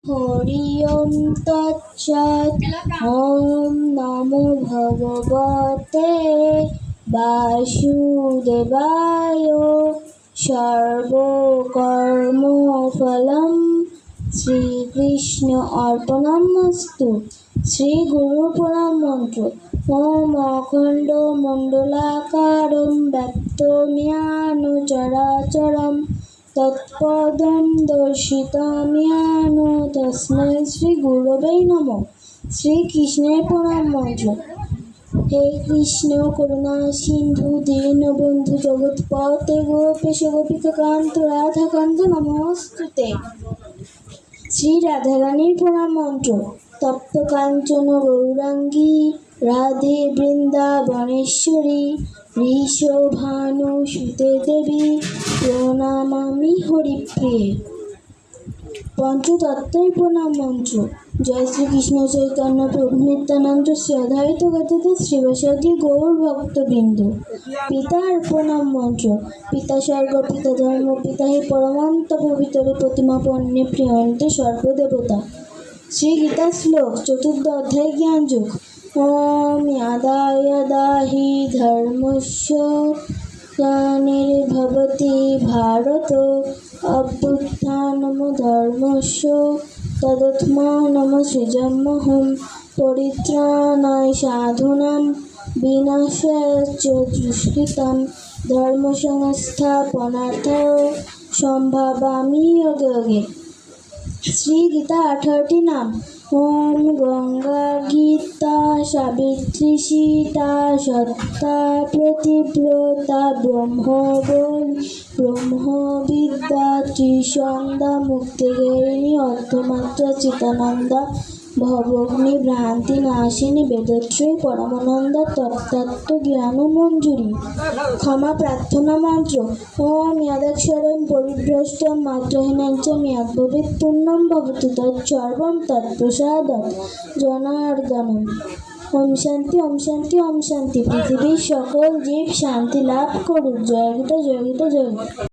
হরি ওম তৎসৎ। ওম নমো ভগবতে বাসুদেবায়। সর্বকর্মফলম শ্রীকৃষ্ণ অর্পণমস্তু। শ্রী গুরু প্রণাম মন্ত্র। ওম অখণ্ড মণ্ডলাকারম ব্যক্তম্যান চরাচরম তৎপদম দর্শিতম্যান তস্मै শ্রী গুরবে নমঃ। শ্রীকৃষ্ণের প্রণাম মন্ত্র। হে কৃষ্ণ করুণা সিন্ধু দীনবন্ধু জগৎপতে গোপেশ গোপিকা কান্ত রাধাকান্ত নমস্তুতে। শ্রী রাধারানীর প্রণাম মন্ত্র। তপ্ত কাঞ্চন গৌরাঙ্গী রাধে বৃন্দাবনেশ্বরী ঋষভানু সুতে দেবী প্রণমামি হরিপ্রিয়ে। পঞ্চতত্ত্বের প্রণাম মন্ত্র। জয় শ্রীকৃষ্ণ চৈতন্য প্রভু নিত্যানন্দ শ্রী অদ্বৈত গদাধর শ্রীবাসাদি গৌর ভক্তবৃন্দ। পিতার প্রণাম মন্ত্র। পিতা স্বর্গ পিতা ধর্ম পিতা হি পরমান্ত পবিত্র প্রতিমা পণ্যে প্রিয়ন্তে সর্বদেবতা। শ্রী গীতা শ্লোক চতুর্থ অধ্যায় জ্ঞান যোগ। ওম যদা যদা হি ধর্মস্য গ্লানির্ভবতি ভারত অভ্যুত্থানম ধর্মস্য তদাত্মানম সৃজাম্যহং পরিত্রাণায় সাধূনাং বিনাশায় চ দুষ্কৃতাং ধর্ম সংস্থাপনার্থায় সম্ভাবামি যোগে যোগে। শ্রী গীতা 18টি নাম। ওম গঙ্গা গীতা সাবিত্রী সীতা সত্যা প্রতিব্রতা ব্রহ্মবলি ব্রহ্মবিদ্যা ত্রিসন্ধ্যা মুক্তিগেহিনী অর্ধমাত্রা চিতানন্দা ভবগ্নি ভ্রান্তি নাশিনী বেদত্রয়ী পরমানন্দা তত্ত্ব জ্ঞান মঞ্জুরি। ক্ষমা প্রার্থনা মন্ত্র। ওম যদক্ষরং পরিভ্রষ্টং মাত্রহীনং চ যদ্ভবেৎ পূর্ণং ভবতু তৎসর্বং তৎপ্রসাদাৎ জনার্দনঃ। ওম শান্তি ওম শান্তি ওম শান্তি। পৃথিবীর সকল জীব শান্তি লাভ করুক। জয় গীতা জয় গীতা জয় গীতা।